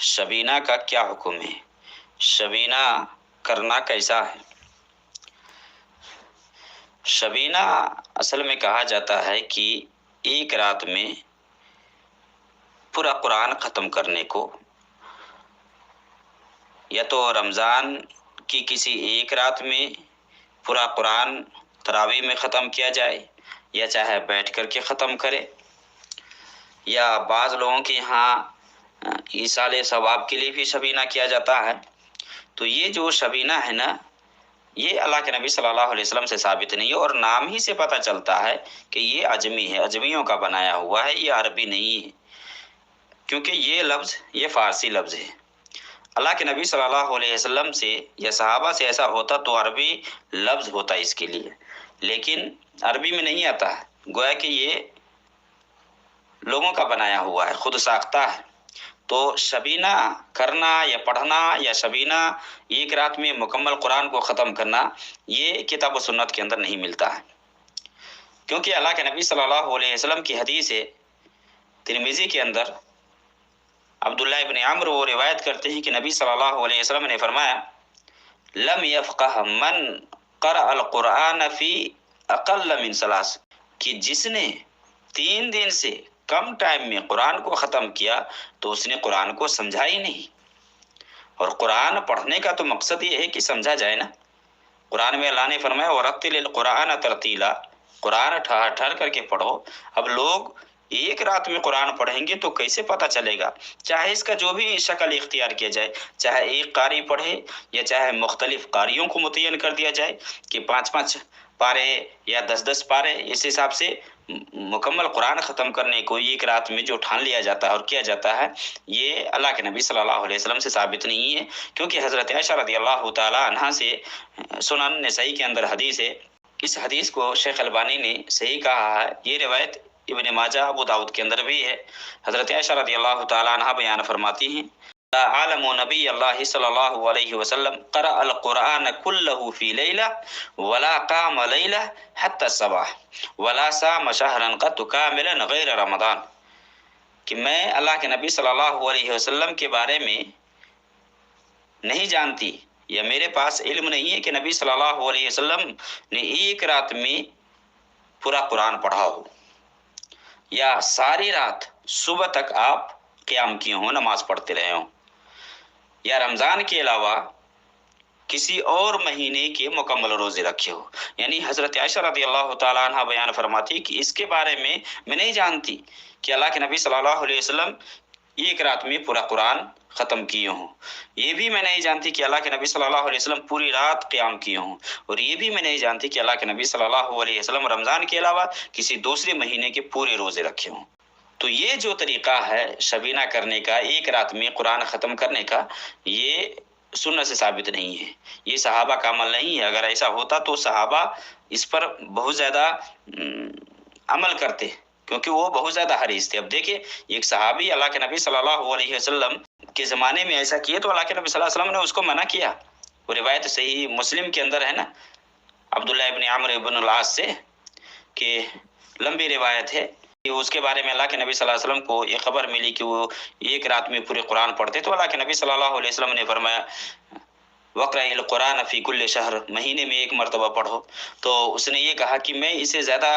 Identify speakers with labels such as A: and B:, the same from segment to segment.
A: شبینہ کا کیا حکم ہے؟ شبینہ کرنا کیسا ہے؟ شبینہ اصل میں کہا جاتا ہے کہ ایک رات میں پورا قرآن ختم کرنے کو، یا تو رمضان کی کسی ایک رات میں پورا قرآن تراویح میں ختم کیا جائے، یا چاہے بیٹھ کر کے ختم کرے، یا بعض لوگوں کے یہاں ایصال ثواب کے لیے بھی شبینہ کیا جاتا ہے۔ تو یہ جو شبینہ ہے نا، یہ اللہ کے نبی صلی اللہ علیہ وسلم سے ثابت نہیں ہے، اور نام ہی سے پتہ چلتا ہے کہ یہ عجمی ہے، عجمیوں کا بنایا ہوا ہے، یہ عربی نہیں ہے، کیونکہ یہ لفظ یہ فارسی لفظ ہے۔ اللہ کے نبی صلی اللہ علیہ وسلم سے یا صحابہ سے ایسا ہوتا تو عربی لفظ ہوتا اس کے لیے، لیکن عربی میں نہیں آتا ہے، گویا کہ یہ لوگوں کا بنایا ہوا ہے، خود ساختہ ہے۔ تو شبینہ کرنا یا پڑھنا یا شبینہ ایک رات میں مکمل قرآن کو ختم کرنا، یہ کتاب و سنت کے اندر نہیں ملتا ہے، کیونکہ اللہ کے نبی صلی اللہ علیہ وسلم کی حدیث ہے ترمذی کے اندر، عبداللہ ابن عمرو وہ روایت کرتے ہیں کہ نبی صلی اللہ علیہ وسلم نے فرمایا، لم یفقہ من قرأ القرآن فی اقل من ثلاث، کہ جس نے 3 دن سے کم ٹائم میں قرآن کو ختم کیا تو اس نے قرآن کو سمجھا ہی نہیں۔ اور قرآن پڑھنے کا تو مقصد یہ ہے کہ سمجھا جائے نا۔ قرآن میں اللہ نے فرمایا وَرَتِّلِ الْقُرْآنَ تَرْتِيلًا، قرآن ٹھہر ٹھہر کر کے پڑھو۔ اب لوگ ایک رات میں قرآن پڑھیں گے تو کیسے پتہ چلے گا؟ چاہے اس کا جو بھی شکل اختیار کیا جائے، چاہے ایک قاری پڑھے یا چاہے مختلف قاریوں کو متعین کر دیا جائے کہ 5 پارے یا 10 پارے، اس حساب سے مکمل قرآن ختم کرنے کو ایک رات میں جو ٹھان لیا جاتا ہے اور کیا جاتا ہے، یہ اللہ کے نبی صلی اللہ علیہ وسلم سے ثابت نہیں ہے، کیونکہ حضرت عائشہ رضی اللہ تعالی عنہا سے سنن نسائی کے اندر حدیث ہے۔ اس حدیث کو شیخ البانی نے صحیح کہا ہے، یہ روایت ابن ماجہ ابو داؤد کے اندر بھی ہے۔ حضرت عائشہ رضی اللہ تعالی عنہا بیان فرماتی ہیں، عالم نبی اللہ صلی اللہ علیہ وسلم قرأ القرآن كله في ليلة ولا قام ليلة حتى الصباح ولا صام شهرا قط كاملا غیر رمضان، کہ میں اللہ کے نبی صلی اللہ علیہ وسلم کے بارے میں نہیں جانتی، یا میرے پاس علم نہیں ہے کہ نبی صلی اللہ علیہ وسلم نے ایک رات میں پورا قرآن پڑھا ہو، یا ساری رات صبح تک آپ قیام کیے ہوں، نماز پڑھتے رہے ہوں، یا رمضان کے علاوہ کسی اور مہینے کے مکمل روزے رکھے ہو۔ یعنی حضرت عائشہ رضی اللہ تعالیٰ عنہ بیان فرماتی کہ اس کے بارے میں نہیں جانتی کہ اللہ کے نبی صلی اللہ علیہ وسلم ایک رات میں پورا قرآن ختم کیے ہوں، یہ بھی میں نہیں جانتی کہ اللہ کے نبی صلی اللہ علیہ وسلم پوری رات قیام کیے ہوں، اور یہ بھی میں نہیں جانتی کہ اللہ کے نبی صلی اللہ علیہ وسلم رمضان کے علاوہ کسی دوسرے مہینے کے پورے روزے رکھے ہوں۔ تو یہ جو طریقہ ہے شبینہ کرنے کا، ایک رات میں قرآن ختم کرنے کا، یہ سنت سے ثابت نہیں ہے، یہ صحابہ کا عمل نہیں ہے۔ اگر ایسا ہوتا تو صحابہ اس پر بہت زیادہ عمل کرتے، کیونکہ وہ بہت زیادہ حریص تھے۔ اب دیکھیں، ایک صحابی اللہ کے نبی صلی اللہ علیہ وسلم کے زمانے میں ایسا کیے تو اللہ کے نبی صلی اللہ علیہ وسلم نے اس کو منع کیا۔ وہ روایت صحیح مسلم کے اندر ہے نا، عبداللہ ابن عمرو ابن العاص سے، کہ لمبی روایت ہے، اس کے بارے میں اللہ کے نبی صلی اللہ علیہ وسلم کو یہ خبر ملی کہ وہ ایک رات میں پورے قرآن پڑھتے، تو اللہ کے نبی صلی اللہ علیہ وسلم نے فرمایا وَقْرَئِ الْقُرْآنَ فِي كُلِّ شَهْرٍ، مہینے میں ایک مرتبہ پڑھو۔ تو اس نے یہ کہا کہ میں اسے زیادہ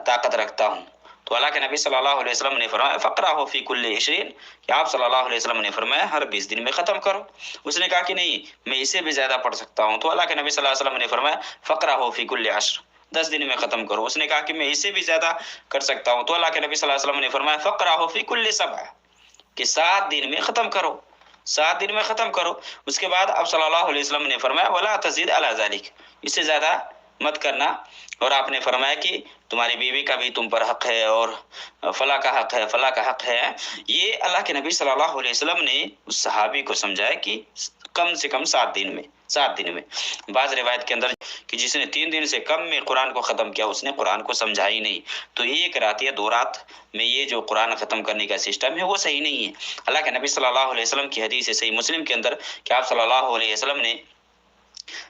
A: طاقت رکھتا ہوں، تو اللہ کے نبی صلی اللہ علیہ وسلم نے فرمایا فَقْرَأْهُ فِي كُلِّ 20، کہ آپ صلی اللہ علیہ وسلم نے فرمایا ہر 20 دن میں ختم کرو۔ اس نے کہا کہ نہیں، میں اسے بھی زیادہ پڑھ سکتا ہوں، تو اللہ کے نبی صلی اللہ علیہ وسلم نے فرمایا فَقْرَأْهُ فِي كُلِّ 10، 10 دن میں ختم کرو۔ اس نے کہا کہ میں اسے بھی زیادہ کر سکتا ہوں، تو اللہ کے نبی صلی اللہ علیہ وسلم نے فرمایا فَقْرَأْهُ فِي كُلِّ 7، کہ 7 دن میں ختم کرو، 7 دن میں ختم کرو۔ اس کے بعد اب صلی اللہ علیہ وسلم نے فرمایا وَلَا تَزِدْ عَلَى ذَلِكَ، اس سے زیادہ مت کرنا، اور آپ نے فرمایا کہ تمہاری بیوی کا بھی تم پر حق ہے، اور فلاں کا حق ہے، فلاں کا حق ہے۔ یہ اللہ کے نبی صلی اللہ علیہ وسلم نے اس صحابی کو سمجھایا کہ کم سے کم 7 دن میں، 7 دن میں۔ بعض روایت کے اندر کہ جس نے 3 دن سے کم میں قرآن کو ختم کیا اس نے قرآن کو سمجھا ہی نہیں۔ تو ایک رات یا 2 رات میں یہ جو قرآن ختم کرنے کا سسٹم ہے وہ صحیح نہیں ہے۔ اللہ کے نبی صلی اللہ علیہ وسلم کی حدیث ہے صحیح مسلم کے اندر کہ آپ صلی اللہ علیہ وسلم نے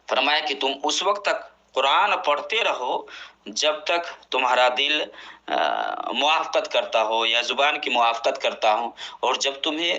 A: فرمایا کہ تم اس وقت تک قرآن پڑھتے رہو جب تک تمہارا دل موافقت کرتا ہو یا زبان کی موافقت کرتا ہو، اور جب تمہیں